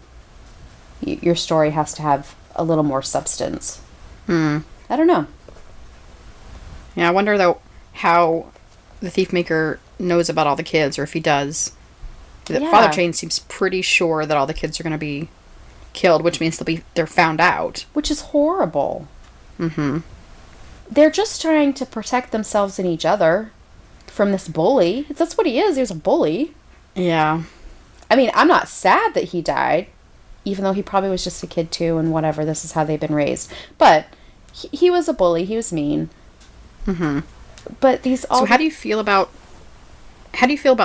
your story has to have a little more substance. I don't know. Yeah, I wonder, though, how the thief maker knows about all the kids, or if he does. Yeah. Father Chains seems pretty sure that all the kids are going to be killed, which means they're found out. Which is horrible. Mm-hmm. They're just trying to protect themselves and each other from this bully. That's what he is. He was a bully. Yeah. I mean, I'm not sad that he died, even though he probably was just a kid too, and whatever, this is how they've been raised. But he was a bully. He was mean. Mm-hmm. But these all... So how do you feel about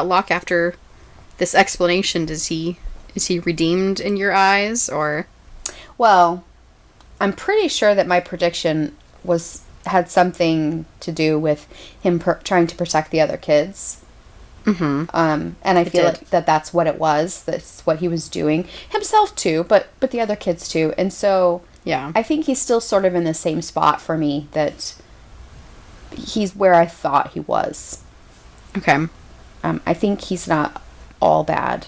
Locke after this explanation? Is he redeemed in your eyes, or? Well, I'm pretty sure that my prediction had something to do with him trying to protect the other kids. Mm-hmm. And I feel like that's what it was. That's what he was doing. Himself too, but the other kids too. And so yeah, I think he's still sort of in the same spot for me, that he's where I thought he was. Okay. I think he's not all bad.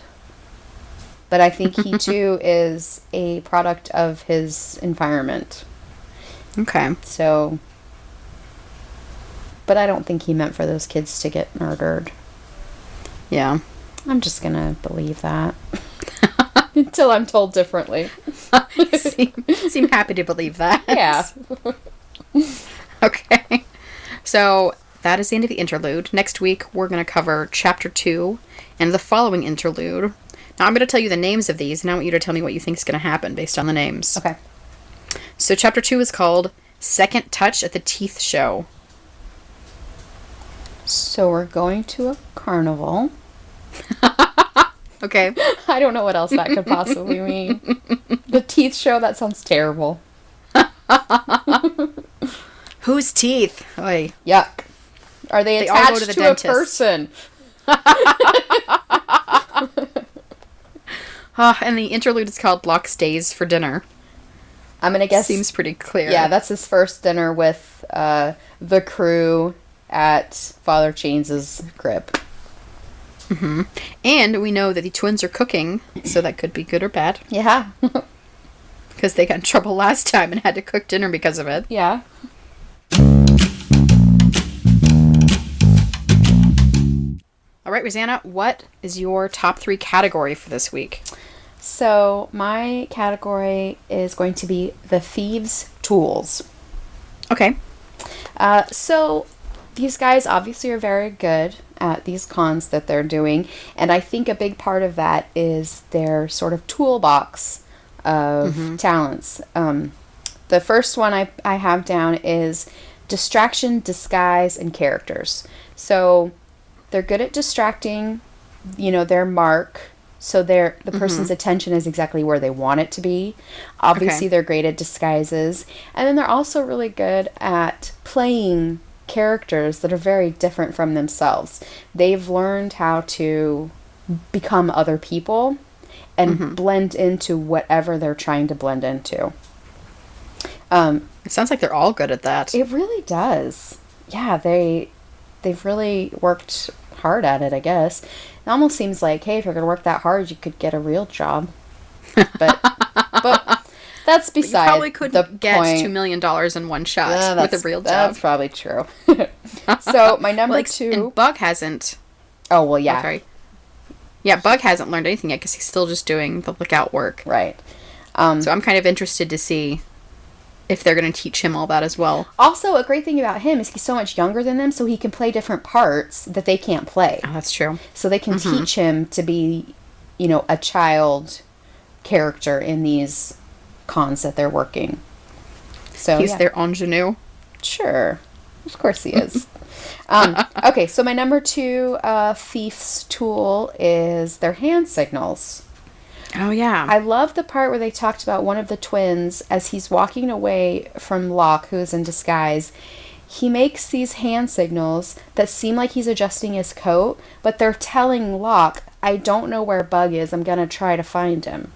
But I think he too is a product of his environment. Okay. So, but I don't think he meant for those kids to get murdered. Yeah. I'm just gonna believe that. Until I'm told differently. You seem happy to believe that. Yeah. Okay. So, that is the end of the interlude. Next week, we're going to cover Chapter 2 and the following interlude. Now, I'm going to tell you the names of these, and I want you to tell me what you think is going to happen based on the names. Okay. So, Chapter 2 is called Second Touch at the Teeth Show. So, we're going to a carnival. Okay. I don't know what else that could possibly mean. The teeth show, that sounds terrible. Whose teeth? Oy. Yuck. Are they all go attached to the to dentist. a person? And the interlude is called Locke Stays for Dinner. I'm gonna guess. Seems pretty clear. Yeah, that's his first dinner with the crew at Father Chains' crib. Mm-hmm. And we know that the twins are cooking, so that could be good or bad. Yeah. Because they got in trouble last time and had to cook dinner because of it. Yeah. All right, Rosanna, what is your top 3 category for this week? So, my category is going to be the thieves' tools. Okay. So, these guys obviously are very good at these cons that they're doing, and I think a big part of that is their sort of toolbox of talents. The first one I have down is distraction, disguise, and characters. So they're good at distracting, their mark, so the person's attention is exactly where they want it to be. Obviously, they're great at disguises, and then they're also really good at playing characters that are very different from themselves. They've learned how to become other people and blend into whatever they're trying to blend into. It sounds like they're all good at that. It really does. Yeah, they've really worked hard at it, I guess. It almost seems like, hey, if you're going to work that hard, you could get a real job. But that's beside you probably couldn't get point. $2 million in one shot with a real job. That's probably true. So my number 2... And Bug hasn't... Oh, well, yeah. Okay. Yeah, Bug hasn't learned anything yet because he's still just doing the lookout work. Right. So I'm kind of interested to see if they're going to teach him all that as well. Also, a great thing about him is he's so much younger than them, so he can play different parts that they can't play. Oh, that's true. So they can teach him to be, a child character in these cons that they're working. So he's their ingenue. Sure. Of course he is. Okay, so my number 2 thief's tool is their hand signals. Oh, yeah. I love the part where they talked about one of the twins as he's walking away from Locke, who is in disguise. He makes these hand signals that seem like he's adjusting his coat, but they're telling Locke, I don't know where Bug is. I'm going to try to find him.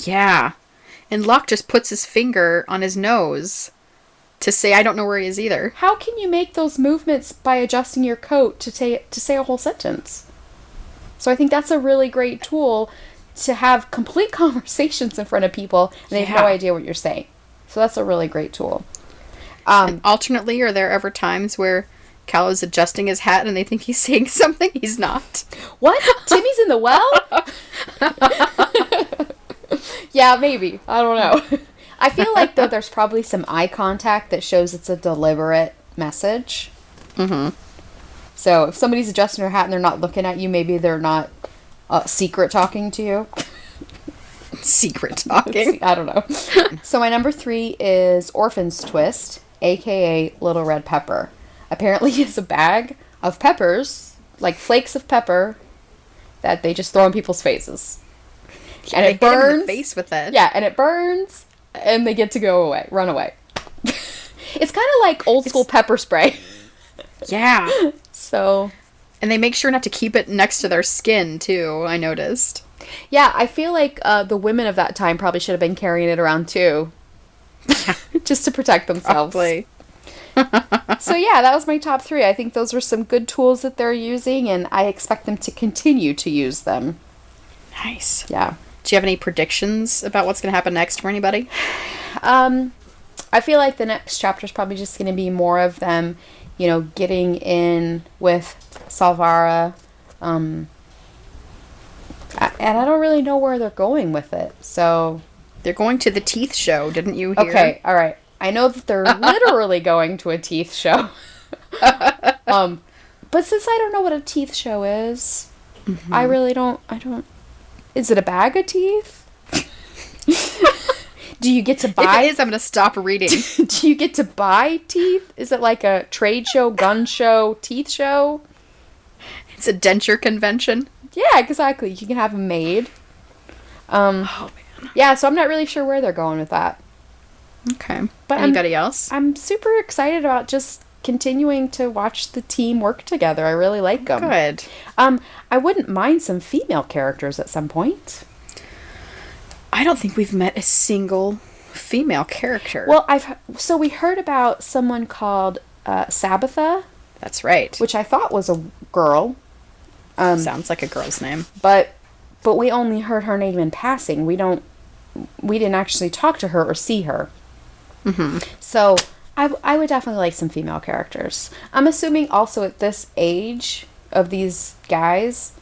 Yeah. And Locke just puts his finger on his nose to say, I don't know where he is either. How can you make those movements by adjusting your coat to say a whole sentence? So I think that's a really great tool to have complete conversations in front of people and they have no idea what you're saying. So that's a really great tool. And alternately, are there ever times where Callow's adjusting his hat and they think he's saying something he's not? What? Timmy's in the well? Yeah, maybe. I don't know. I feel like, though, there's probably some eye contact that shows it's a deliberate message. Mm-hmm. So if somebody's adjusting their hat and they're not looking at you, maybe they're not secret talking to you. Secret talking. I don't know. So my number 3 is Orphan's Twist, a.k.a. Little Red Pepper. Apparently it's a bag of peppers, like flakes of pepper, that they just throw in people's faces. And it burns. Hit them in the face with it. Yeah, and it burns, and they get to run away. It's kind of like old school pepper spray. Yeah. So. And they make sure not to keep it next to their skin, too, I noticed. Yeah, I feel like the women of that time probably should have been carrying it around, too. Just to protect themselves. Probably. So yeah, that was my top 3. I think those were some good tools that they're using, and I expect them to continue to use them. Nice. Yeah. Do you have any predictions about what's going to happen next for anybody? I feel like the next chapter is probably just going to be more of them, getting in with Salvara. And I don't really know where they're going with it, so... They're going to the teeth show, didn't you hear? Okay, alright. I know that they're literally going to a teeth show. But since I don't know what a teeth show is, mm-hmm. I really don't... Is it a bag of teeth? Do you get to buy... If it is, I'm going to stop reading. Do you get to buy teeth? Is it like a trade show, gun show, teeth show? It's a denture convention. Yeah, exactly. You can have them made. Oh, man. Yeah, so I'm not really sure where they're going with that. Okay. But anybody else? I'm super excited about just continuing to watch the team work together. I really like them. Good. I wouldn't mind some female characters at some point. I don't think we've met a single female character. Well, so we heard about someone called Sabitha. That's right. Which I thought was a girl. Sounds like a girl's name. But we only heard her name in passing. We didn't actually talk to her or see her. Mm-hmm. So I would definitely like some female characters. I'm assuming also at this age of these guys,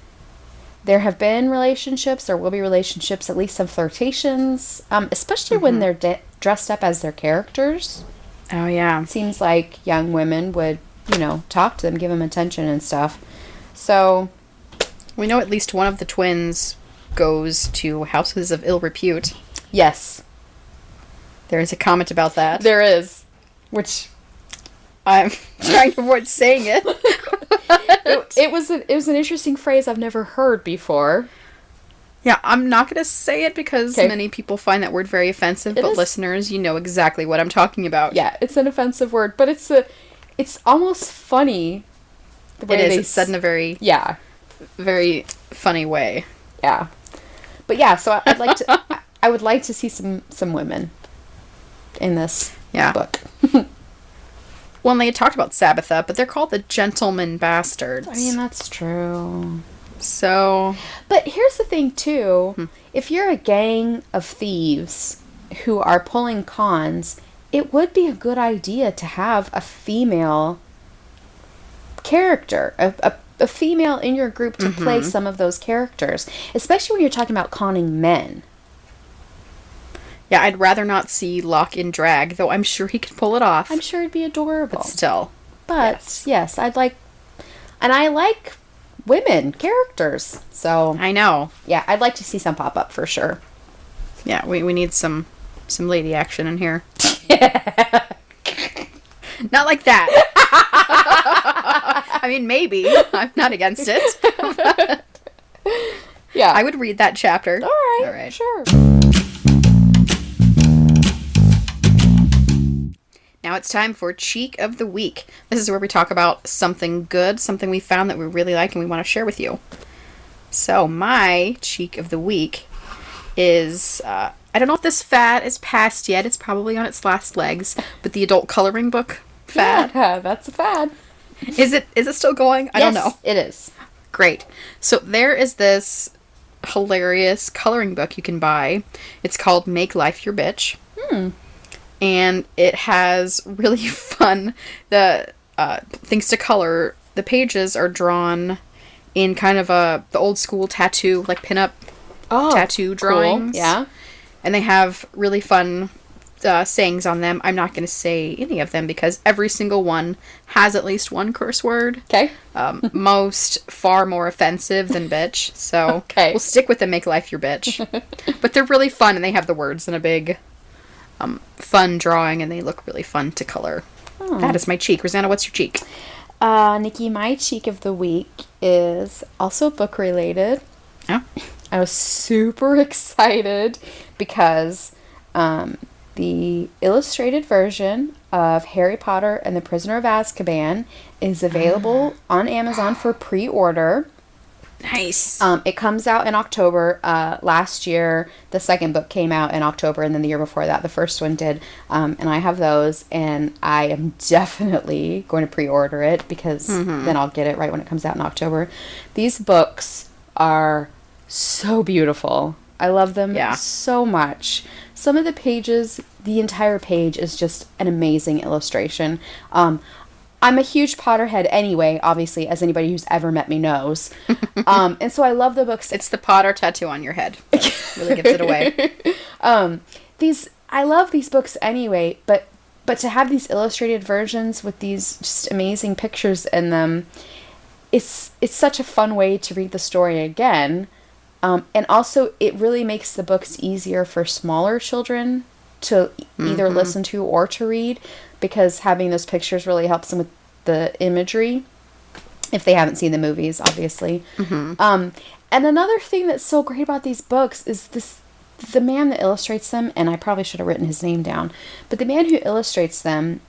there have been relationships, there will be relationships, at least some flirtations, especially mm-hmm. when they're dressed up as their characters. Oh, yeah. It seems like young women would, talk to them, give them attention and stuff. So... We know at least one of the twins goes to houses of ill repute. Yes. There is a comment about that. There is. Which... I'm trying to avoid saying it. It was an interesting phrase I've never heard before. Yeah, I'm not going to say it because many people find that word very offensive, but listeners, you know exactly what I'm talking about. Yeah, it's an offensive word, but it's almost funny. The way it's said in a very... Yeah. Very funny way. Yeah. But yeah, so I'd like to... I would like to see some women in this book. Well, and they had talked about Sabitha, but they're called the Gentleman Bastards. I mean, that's true. So... But here's the thing, too. If you're a gang of thieves who are pulling cons, it would be a good idea to have a female character, a female in your group to play some of those characters, especially when you're talking about conning men. Yeah, I'd rather not see Locke in drag, though I'm sure he could pull it off. I'm sure it'd be adorable. But still. But, yes, I'd like... And I like women characters, so... I know. Yeah, I'd like to see some pop up for sure. Yeah, we need some lady action in here. Not like that. I mean, maybe. I'm not against it. Yeah. I would read that chapter. All right. Sure. Now it's time for Cheek of the Week. This is where we talk about something good, something we found that we really like and we want to share with you. So my Cheek of the Week is, I don't know if this fad is past yet. It's probably on its last legs, but the adult coloring book fad. Yeah, that's a fad. Is it still going? I don't know. It is. Great. So there is this hilarious coloring book you can buy. It's called Make Life Your Bitch. And it has really fun things to color. The pages are drawn in kind of the old school tattoo, like pinup tattoo drawings. Cool. Yeah. And they have really fun sayings on them. I'm not going to say any of them because every single one has at least one curse word. Okay. Most far more offensive than bitch. So Okay. we'll stick with the make life your bitch. But they're really fun, and they have the words in a big fun drawing, and they look really fun to color. Oh. That is my cheek. Rosanna, what's your cheek? Nikki, my cheek of the week is also book related. Oh. I was super excited because the illustrated version of Harry Potter and the Prisoner of Azkaban is available on Amazon for pre-order. Nice. It comes out in October. Last year, the second book came out in October, and then the year before that, the first one did. And I have those, and I am definitely going to pre-order it because then I'll get it right when it comes out in October. These books are so beautiful. I love them so much. Some of the pages, the entire page is just an amazing illustration. I'm a huge Potterhead anyway, obviously, as anybody who's ever met me knows. And so I love the books. It's the Potter tattoo on your head. Really gives it away. I love these books anyway, but to have these illustrated versions with these just amazing pictures in them, it's such a fun way to read the story again. And also, it really makes the books easier for smaller children to either listen to or to read, because having those pictures really helps them with the imagery, if they haven't seen the movies, obviously. And another thing that's so great about these books is the man that illustrates them, and I probably should have written his name down, but the man who illustrates them,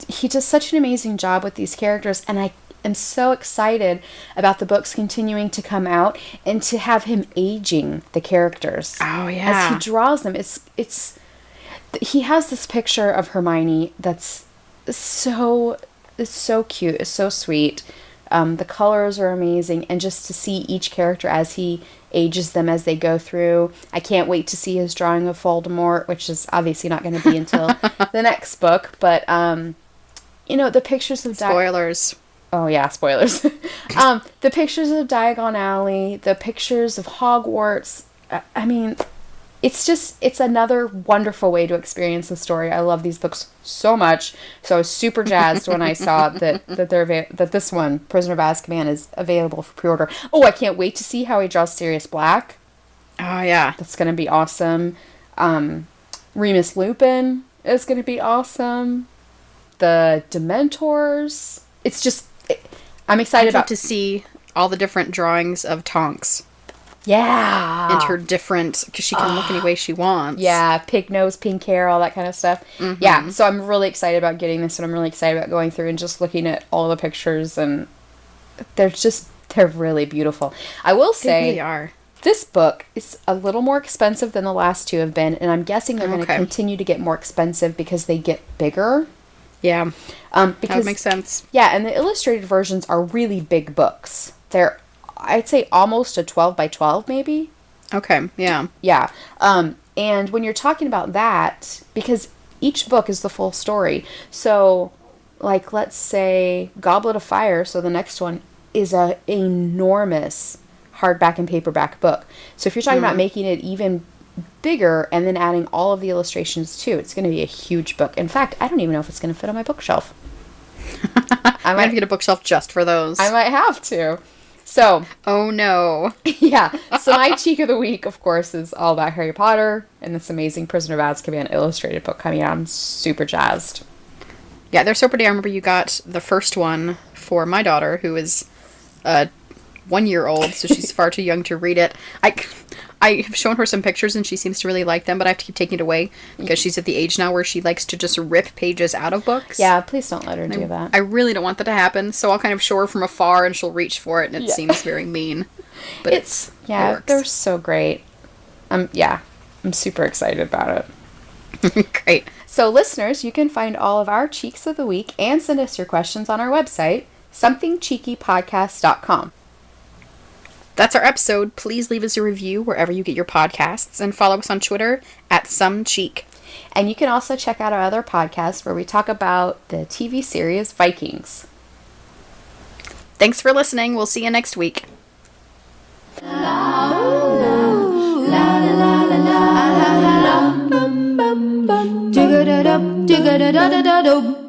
he does such an amazing job with these characters, and I am so excited about the books continuing to come out and to have him aging the characters. Oh yeah. As he draws them. He has this picture of Hermione that's it's so cute, it's so sweet. The colors are amazing, and just to see each character as he ages them as they go through. I can't wait to see his drawing of Voldemort, which is obviously not going to be until the next book, but the pictures of spoilers. Oh, yeah, spoilers. The pictures of Diagon Alley, the pictures of Hogwarts. I mean, it's another wonderful way to experience the story. I love these books so much. So I was super jazzed when I saw that this one, Prisoner of Azkaban, is available for pre-order. Oh, I can't wait to see how he draws Sirius Black. Oh, yeah. That's going to be awesome. Remus Lupin is going to be awesome. The Dementors. It's just... I'm excited about to see all the different drawings of Tonks. Yeah. And her different, because she can look any way she wants. Yeah, pig nose, pink hair, all that kind of stuff. Yeah, so I'm really excited about getting this, and I'm really excited about going through and just looking at all the pictures, and they're really beautiful. I will say, they really are. This book is a little more expensive than the last two have been, and I'm guessing they're going to continue to get more expensive because they get bigger. Yeah, because that makes sense. Yeah, and the illustrated versions are really big books. They're, I'd say, almost a 12 by 12, maybe. Okay, yeah. Yeah, and when you're talking about that, because each book is the full story, so, like, let's say Goblet of Fire, so the next one, is a enormous hardback and paperback book. So if you're talking about making it even bigger and then adding all of the illustrations too, it's going to be a huge book. In fact, I don't even know if it's going to fit on my bookshelf. I might get a bookshelf just for those. I might have to. So, oh no. Yeah. So my cheek of the week, of course, is all about Harry Potter and this amazing Prisoner of Azkaban illustrated book coming out. I'm super jazzed. Yeah, they're so pretty. I remember you got the first one for my daughter, who is 1 year old, so she's far too young to read it. I have shown her some pictures, and she seems to really like them, but I have to keep taking it away because she's at the age now where she likes to just rip pages out of books. Yeah, please don't let her do that. I really don't want that to happen, so I'll kind of show her from afar, and she'll reach for it, and it seems very mean. But it works. They're so great. I'm super excited about it. Great. So, listeners, you can find all of our Cheeks of the Week and send us your questions on our website, somethingcheekypodcast.com. That's our episode. Please leave us a review wherever you get your podcasts, and follow us on Twitter @SomeCheek. And you can also check out our other podcast where we talk about the TV series Vikings. Thanks for listening. We'll see you next week. La, la, la, la, la, la, la, la. da da da.